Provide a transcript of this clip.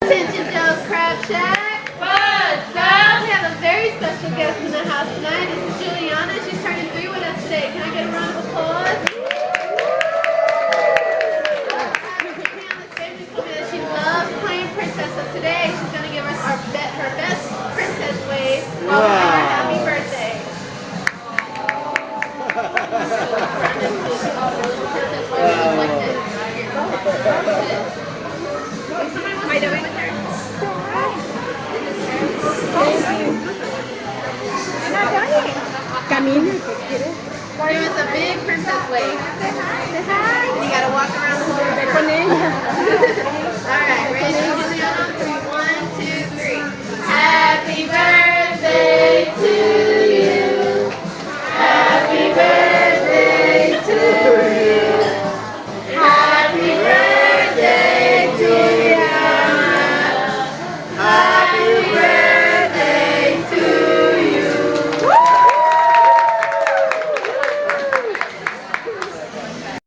Attention, Joe's Crab Shack. What's up? We have a very special guest in the house tonight. This is Juliana. She's turning 3 with us today. Can I get a round of applause? Pamela's family told me that she loves playing princess, so today she's going to give us her best princess wave while we sing her happy birthday. Princess wave just like this. Am I doing with her? Camina, ¿qué quieres? Give us a big princess wave.